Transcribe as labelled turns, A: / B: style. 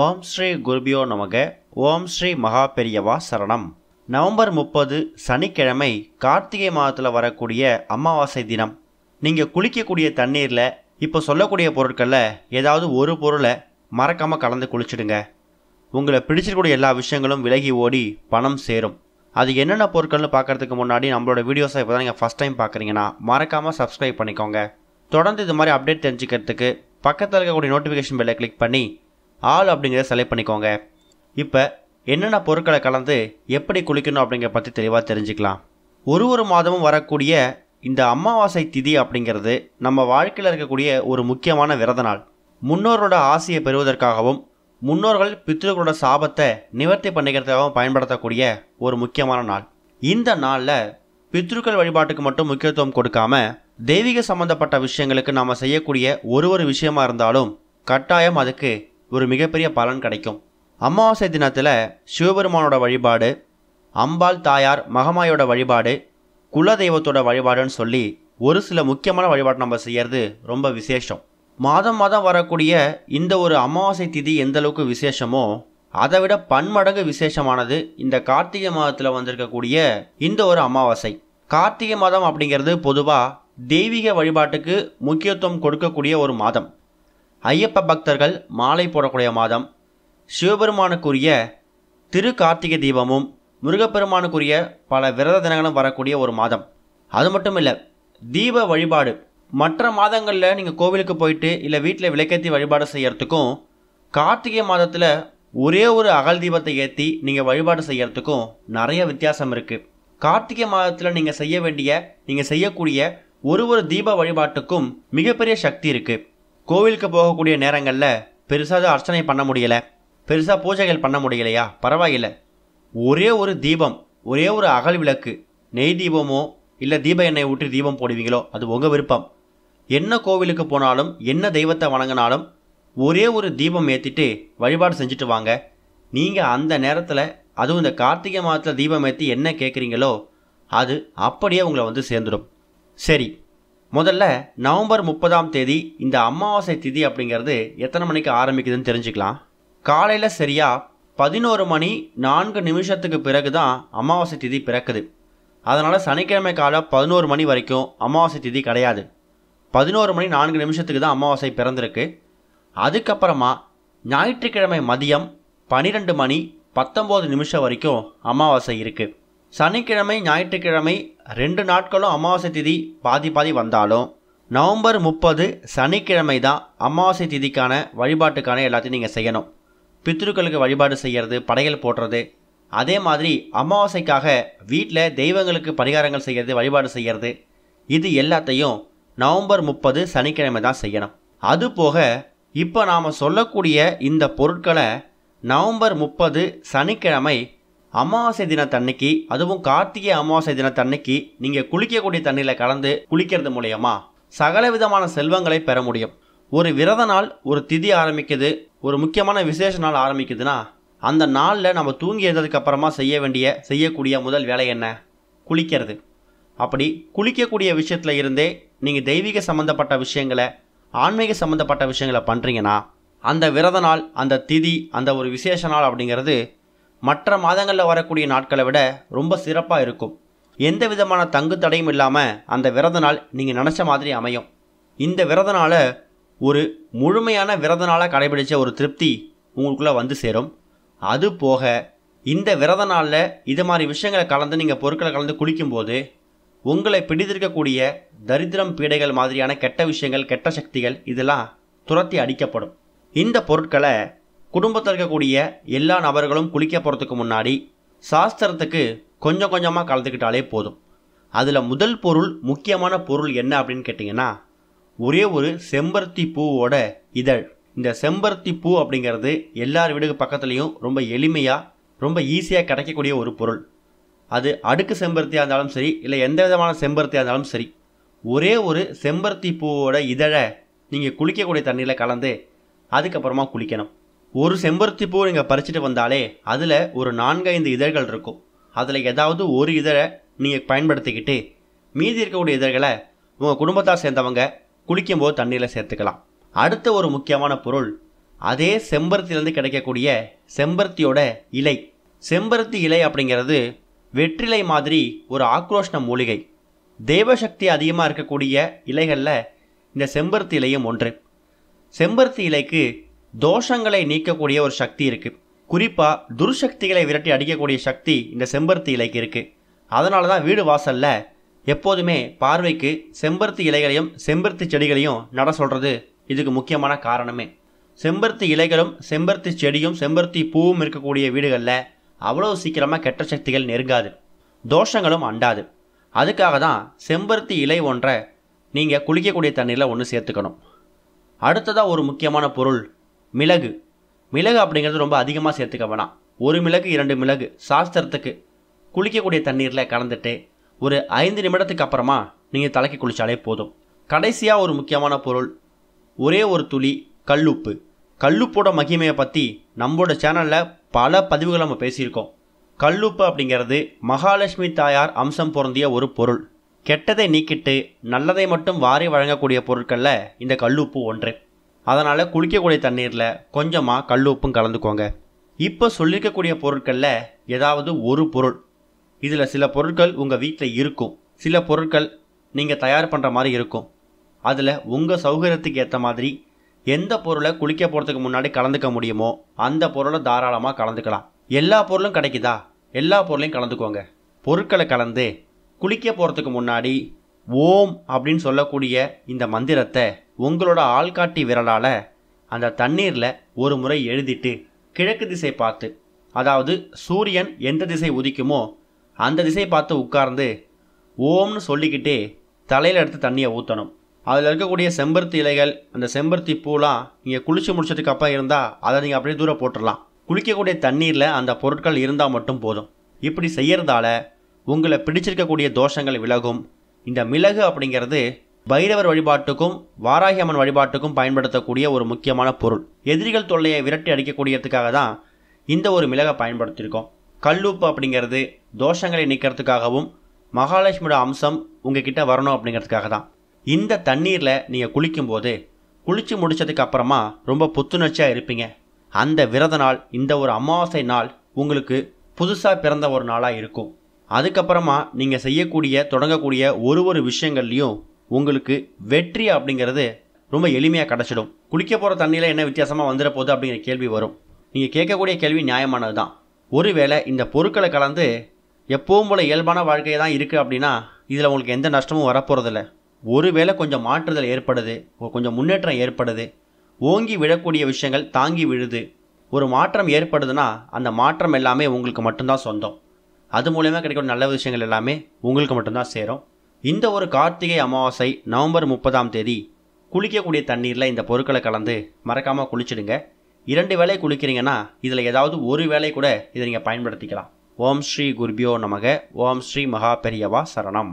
A: ஓம் ஸ்ரீ குருபியோ நமக. ஓம் ஸ்ரீ மகா பெரியவா சரணம். நவம்பர் 30 சனிக்கிழமை கார்த்திகை மாதத்தில் வரக்கூடிய அமாவாசை தினம். நீங்கள் குளிக்கக்கூடிய தண்ணீரில் இப்போ சொல்லக்கூடிய பொருட்களில் ஏதாவது ஒரு பொருளை மறக்காமல் கலந்து குளிச்சுடுங்க. உங்களை பிடிச்சிருக்கூடிய எல்லா விஷயங்களும் விலகி ஓடி பணம் சேரும். அது என்னென்ன பொருட்கள்னு பார்க்குறதுக்கு முன்னாடி நம்மளோட வீடியோஸை இப்போ தான் நீங்கள் ஃபஸ்ட் டைம் பார்க்குறீங்கன்னா மறக்காமல் சப்ஸ்கிரைப் பண்ணிக்கோங்க. தொடர்ந்து இது மாதிரி அப்டேட் தெரிஞ்சுக்கிறதுக்கு பக்கத்தில் இருக்கக்கூடிய நோட்டிஃபிகேஷன் பெல்லை கிளிக் பண்ணி ஆல் அப்படிங்கிறத செலக்ட் பண்ணிக்கோங்க. இப்போ என்னென்ன பொருட்களை கலந்து எப்படி குளிக்கணும் அப்படிங்கிற பற்றி தெளிவாக தெரிஞ்சுக்கலாம். ஒரு மாதமும் வரக்கூடிய இந்த அமாவாசை திதி அப்படிங்கிறது நம்ம வாழ்க்கையில் இருக்கக்கூடிய ஒரு முக்கியமான விரத நாள். முன்னோரோட ஆசையை பெறுவதற்காகவும் முன்னோர்கள் பித்ருக்களோட சாபத்தை நிவர்த்தி பண்ணிக்கிறதுக்காகவும் பயன்படுத்தக்கூடிய ஒரு முக்கியமான நாள். இந்த நாளில் பித்ருக்கள் வழிபாட்டுக்கு மட்டும் முக்கியத்துவம் கொடுக்காம தெய்வீக சம்பந்தப்பட்ட விஷயங்களுக்கு நாம் செய்யக்கூடிய ஒரு விஷயமா இருந்தாலும் கட்டாயம் அதுக்கு ஒரு மிகப்பெரிய பலன் கிடைக்கும். அமாவாசை தினத்தில் சிவபெருமானோட வழிபாடு, அம்பாள் தாயார் மகமாயோட வழிபாடு, குலதெய்வத்தோட வழிபாடுன்னு சொல்லி ஒரு சில முக்கியமான வழிபாடு நம்ம செய்யறது ரொம்ப விசேஷம். மாதம் வரக்கூடிய இந்த ஒரு அமாவாசை திதி எந்த அளவுக்கு விசேஷமோ அதை விட பன்மடங்கு விசேஷமானது இந்த கார்த்திகை மாதத்தில் வந்திருக்கக்கூடிய இந்த ஒரு அமாவாசை. கார்த்திகை மாதம் அப்படிங்கிறது பொதுவாக தெய்வீக வழிபாட்டுக்கு முக்கியத்துவம் கொடுக்கக்கூடிய ஒரு மாதம். ஐயப்ப பக்தர்கள் மாலை போடக்கூடிய மாதம். சிவபெருமானுக்குரிய திரு கார்த்திகை தீபமும் முருகப்பெருமானுக்குரிய பல விரத தினங்களும் வரக்கூடிய ஒரு மாதம். அது மட்டும் இல்லை, தீப வழிபாடு மற்ற மாதங்களில் நீங்கள் கோவிலுக்கு போயிட்டு இல்லை வீட்டில் விளக்கேற்றி வழிபாடு செய்யறதுக்கும் கார்த்திகை மாதத்தில் ஒரே ஒரு அகல் தீபத்தை ஏற்றி நீங்கள் வழிபாடு செய்யறதுக்கும் நிறைய வித்தியாசம் இருக்குது. கார்த்திகை மாதத்தில் நீங்கள் செய்யக்கூடிய ஒரு தீப வழிபாட்டுக்கும் மிகப்பெரிய சக்தி இருக்குது. கோவிலுக்கு போகக்கூடிய நேரங்களில் பெருசாக அர்ச்சனை பண்ண முடியலை, பெருசாக பூஜைகள் பண்ண முடியலையா, பரவாயில்லை. ஒரே ஒரு தீபம், ஒரே ஒரு அகல் விளக்கு, நெய் தீபமோ இல்லை தீப எண்ணெய் ஊற்றி தீபம் போடுவீங்களோ அது உங்கள் விருப்பம். என்ன கோவிலுக்கு போனாலும் என்ன தெய்வத்தை வணங்கினாலும் ஒரே ஒரு தீபம் ஏற்றிட்டு வழிபாடு செஞ்சுட்டு வாங்க. நீங்கள் அந்த நேரத்தில், அதுவும் இந்த கார்த்திகை மாதத்தில் தீபம் ஏற்றி என்ன கேட்குறீங்களோ அது அப்படியே உங்களை வந்து சேர்ந்துடும். சரி, முதல்ல நவம்பர் 30 இந்த அமாவாசை திதி அப்படிங்கிறது எத்தனை மணிக்கு ஆரம்பிக்குதுன்னு தெரிஞ்சுக்கலாம். காலையில் சரியாக 11:04 பிறகு தான் அமாவாசை திதி பிறக்குது. அதனால் சனிக்கிழமை காலை 11 மணி வரைக்கும் அமாவாசை திதி கிடையாது. 11:04 தான் அமாவாசை பிறந்திருக்கு. அதுக்கப்புறமா ஞாயிற்றுக்கிழமை மதியம் 12:19 வரைக்கும் அமாவாசை இருக்குது. சனிக்கிழமை ஞாயிற்றுக்கிழமை 2 நாட்களும் அமாவாசை திதி பாதி வந்தாலும் நவம்பர் 30 சனிக்கிழமை தான் அமாவாசை திதிக்கான வழிபாட்டுக்கான எல்லாத்தையும் நீங்கள் செய்யணும். பித்ருக்களுக்கு வழிபாடு செய்கிறது, படையல் போடுறது, அதே மாதிரி அமாவாசைக்காக வீட்டில் தெய்வங்களுக்கு பரிகாரங்கள் செய்கிறது, வழிபாடு செய்கிறது, இது எல்லாத்தையும் நவம்பர் 30 சனிக்கிழமை தான் செய்யணும். அதுபோக இப்போ நாம் சொல்லக்கூடிய இந்த பொருட்களை நவம்பர் 30 சனிக்கிழமை அமாவாசை தினத்தன்னைக்கு, அதுவும் கார்த்திகை அமாவாசை தினத்தன்னைக்கு நீங்கள் குளிக்கக்கூடிய தண்ணியில் கலந்து குளிக்கிறது மூலயமா சகல விதமான செல்வங்களை பெற முடியும். ஒரு விரத நாள், ஒரு திதி ஆரம்பிக்குது, ஒரு முக்கியமான விசேஷ நாள் ஆரம்பிக்குதுன்னா அந்த நாளில் நம்ம தூங்கி எழுந்ததுக்கு அப்புறமா செய்யக்கூடிய முதல் வேலை என்ன? குளிக்கிறது. அப்படி குளிக்கக்கூடிய விஷயத்தில் இருந்தே நீங்கள் தெய்வீக சம்மந்தப்பட்ட விஷயங்களை, ஆன்மீக சம்மந்தப்பட்ட விஷயங்களை பண்ணுறீங்கன்னா அந்த விரத நாள், அந்த திதி, அந்த ஒரு விசேஷ நாள் அப்படிங்கிறது மற்ற மாதங்களில் வரக்கூடிய நாட்களை விட ரொம்ப சிறப்பாக இருக்கும். எந்த விதமான தங்கு தடையும் இல்லாமல் அந்த விரத நாள் நீங்கள் நினச்ச மாதிரி அமையும். இந்த விரத நாளை ஒரு முழுமையான விரத நாளாக கடைபிடிச்ச ஒரு திருப்தி உங்களுக்குள்ளே வந்து சேரும். அது போக இந்த விரத நாளில் இது மாதிரி விஷயங்களை கலந்து நீங்கள் பொருட்களை கலந்து குளிக்கும்போது உங்களை பிடித்திருக்கக்கூடிய தரித்திரம், பீடைகள் மாதிரியான கெட்ட விஷயங்கள், கெட்ட சக்திகள் இதெல்லாம் துரத்தி அடிக்கப்படும். இந்த பொருட்களை குடும்பத்தில் இருக்கக்கூடிய எல்லா நபர்களும் குளிக்க போகிறதுக்கு முன்னாடி சாஸ்திரத்துக்கு கொஞ்சமாக கலந்துக்கிட்டாலே போதும். அதில் முதல் பொருள், முக்கியமான பொருள் என்ன அப்படின்னு கேட்டிங்கன்னா ஒரே ஒரு செம்பருத்தி பூவோட இதழ். இந்த செம்பருத்தி பூ அப்படிங்கிறது எல்லார் வீடுக்கு பக்கத்துலேயும் ரொம்ப எளிமையாக, ரொம்ப ஈஸியாக கிடைக்கக்கூடிய ஒரு பொருள். அது அடுக்கு செம்பருத்தியாக இருந்தாலும் சரி, இல்லை எந்த விதமான செம்பருத்தியாக இருந்தாலும் சரி, ஒரே ஒரு செம்பருத்தி பூவோட இதழை நீங்கள் குளிக்கக்கூடிய தண்ணியில் கலந்து அதுக்கப்புறமா குளிக்கணும். ஒரு செம்பருத்தி பூ நீங்கள் பறிச்சுட்டு வந்தாலே அதில் ஒரு 4-5 இதழ்கள் இருக்கும். அதில் ஏதாவது ஒரு இதழை நீங்கள் பயன்படுத்திக்கிட்டு மீதி இருக்கக்கூடிய இதழ்களை உங்கள் குடும்பத்தார் சேர்ந்தவங்க குளிக்கும்போது தண்ணியில் சேர்த்துக்கலாம். அடுத்த ஒரு முக்கியமான பொருள் அதே செம்பருத்திலேருந்து கிடைக்கக்கூடிய செம்பருத்தியோட இலை. செம்பருத்தி இலை அப்படிங்கிறது வெற்றிலை மாதிரி ஒரு ஆக்ரோஷ்ண மூலிகை. தெய்வசக்தி அதிகமாக இருக்கக்கூடிய இலைகளில் இந்த செம்பருத்தி இலையும் ஒன்று. செம்பருத்தி இலைக்கு தோஷங்களை நீக்கக்கூடிய ஒரு சக்தி இருக்குது. குறிப்பாக துர்சக்திகளை விரட்டி அடிக்கக்கூடிய சக்தி இந்த செம்பருத்தி இலைக்கு இருக்குது. அதனால தான் வீடு வாசலில் எப்போதுமே பார்வைக்கு செம்பருத்தி இலைகளையும் செம்பருத்தி செடிகளையும் நட சொல்கிறது இதுக்கு முக்கியமான காரணமே. செம்பருத்தி இலைகளும் செம்பருத்தி செடியும் செம்பருத்தி பூவும் இருக்கக்கூடிய வீடுகளில் அவ்வளோ சீக்கிரமாக கெட்ட சக்திகள் நெருங்காது, தோஷங்களும் அண்டாது. அதுக்காக தான் செம்பருத்தி இலை ஒன்றை நீங்கள் குளிக்கக்கூடிய தண்ணீரில் ஒன்று சேர்த்துக்கணும். அடுத்ததாக ஒரு முக்கியமான பொருள் மிளகு. மிளகு அப்படிங்கிறது ரொம்ப அதிகமாக சேர்த்துக்க வேணாம். 1 மிளகு 2 மிளகு சாஸ்திரத்துக்கு குளிக்கக்கூடிய தண்ணீரில் கலந்துட்டு ஒரு 5 நிமிடத்துக்கு அப்புறமா நீங்கள் தலைக்கு குளித்தாலே போதும். கடைசியாக ஒரு முக்கியமான பொருள் ஒரே ஒரு துளி கல்லுப்பு. கல்லுப்போட மகிமையை பற்றி நம்மளோட சேனலில் பல பதிவுகள் நம்ம பேசியிருக்கோம். கல்லுப்பு அப்படிங்கிறது மகாலட்சுமி தாயார் அம்சம் பொருந்திய ஒரு பொருள். கெட்டதை நீக்கிட்டு நல்லதை மட்டும் வாரி வழங்கக்கூடிய பொருட்களில் இந்த கல்லுப்பு ஒன்று. அதனால் குளிக்கக்கூடிய தண்ணீரில் கொஞ்சமாக கல்லுப்பும் கலந்துக்கோங்க. இப்போ சொல்லியிருக்கக்கூடிய பொருட்களில் ஏதாவது ஒரு பொருள், இதில் சில பொருட்கள் உங்கள் வீட்டில் இருக்கும், சில பொருட்கள் நீங்கள் தயார் பண்ணுற மாதிரி இருக்கும். அதில் உங்கள் சௌகரியத்துக்கு ஏற்ற மாதிரி எந்த பொருளை குளிக்க போகிறதுக்கு முன்னாடி கலந்துக்க முடியுமோ அந்த பொருளை தாராளமாக கலந்துக்கலாம். எல்லா பொருளும் கிடைக்குதா? எல்லா பொருளையும் கலந்துக்கோங்க. பொருட்களை கலந்து குளிக்க போகிறதுக்கு முன்னாடி ஓம் அப்படின்னு சொல்லக்கூடிய இந்த மந்திரத்தை உங்களோட ஆள்காட்டி விரலால் அந்த தண்ணீரில் ஒரு முறை எழுதிட்டு கிழக்கு திசை பார்த்து, அதாவது சூரியன் எந்த திசை உதிக்குமோ அந்த திசை பார்த்து உட்கார்ந்து ஓம்னு சொல்லிக்கிட்டே தலையில் எடுத்து தண்ணியை ஊற்றணும். அதில் இருக்கக்கூடிய செம்பருத்தி இலைகள், அந்த செம்பருத்தி பூலாம் நீங்கள் குளிச்சு முடிச்சதுக்கு அப்புறம் இருந்தால் அதை நீங்கள் அப்படியே தூரம் போட்டுடலாம். குளிக்கக்கூடிய தண்ணீரில் அந்த பொருட்கள் இருந்தால் மட்டும் போதும். இப்படி செய்கிறதால உங்களை பிடிச்சிருக்கக்கூடிய தோஷங்கள் விலகும். இந்த மிளகு அப்படிங்கிறது பைரவர் வழிபாட்டுக்கும் வாராகி அம்மன் வழிபாட்டுக்கும் பயன்படுத்தக்கூடிய ஒரு முக்கியமான பொருள். எதிரிகள் தொல்லையை விரட்டி அடிக்கக்கூடியதுக்காக தான் இந்த ஒரு மிளகை பயன்படுத்தியிருக்கோம். கல்லுப்பு அப்படிங்கிறது தோஷங்களை நீக்கிறதுக்காகவும் மகாலட்சுமியோட அம்சம் உங்ககிட்ட வரணும் அப்படிங்கிறதுக்காக தான். இந்த தண்ணீரில் நீங்கள் குளிக்கும்போது குளித்து முடித்ததுக்கு அப்புறமா ரொம்ப புத்துணர்ச்சியாக இருப்பீங்க. அந்த விரத நாள், இந்த ஒரு அமாவாசை நாள் உங்களுக்கு புதுசாக பிறந்த ஒரு நாளாக இருக்கும். அதுக்கப்புறமா நீங்கள் செய்யக்கூடிய தொடங்கக்கூடிய ஒரு விஷயங்கள்லையும் உங்களுக்கு வெற்றி அப்படிங்கிறது ரொம்ப எளிமையாக கிடச்சிடும். குளிக்க போகிற தண்ணியில் என்ன வித்தியாசமாக வந்துட போகுது அப்படிங்கிற கேள்வி வரும். நீங்கள் கேட்கக்கூடிய கேள்வி நியாயமானது தான். ஒருவேளை இந்த பொருட்களை கலந்து எப்பவும் போல் இயல்பான வாழ்க்கையை தான் இருக்குது அப்படின்னா இதில் உங்களுக்கு எந்த நஷ்டமும் வரப்போகிறதில்ல. ஒருவேளை கொஞ்சம் மாற்றுதல் ஏற்படுது, கொஞ்சம் முன்னேற்றம் ஏற்படுது, ஓங்கி விழக்கூடிய விஷயங்கள் தாங்கி விழுது, ஒரு மாற்றம் ஏற்படுதுன்னா அந்த மாற்றம் எல்லாமே உங்களுக்கு மட்டும்தான் சொந்தம். அது மூலயமா கிடைக்கிற நல்ல விஷயங்கள் எல்லாமே உங்களுக்கு மட்டும்தான் சேரும். இந்த ஒரு கார்த்திகை அமாவாசை நவம்பர் 30ஆம் தேதி குளிக்கக்கூடிய தண்ணீரில் இந்த பொருட்களை கலந்து மறக்காமல் குளிச்சிடுங்க. 2 வேளை குளிக்கிறீங்கன்னா இதில் ஏதாவது ஒரு வேளை கூட இதை நீங்கள் பயன்படுத்திக்கலாம். ஓம் ஸ்ரீ குருபியோ நமக. ஓம் ஸ்ரீ மகா பெரியவா சரணம்.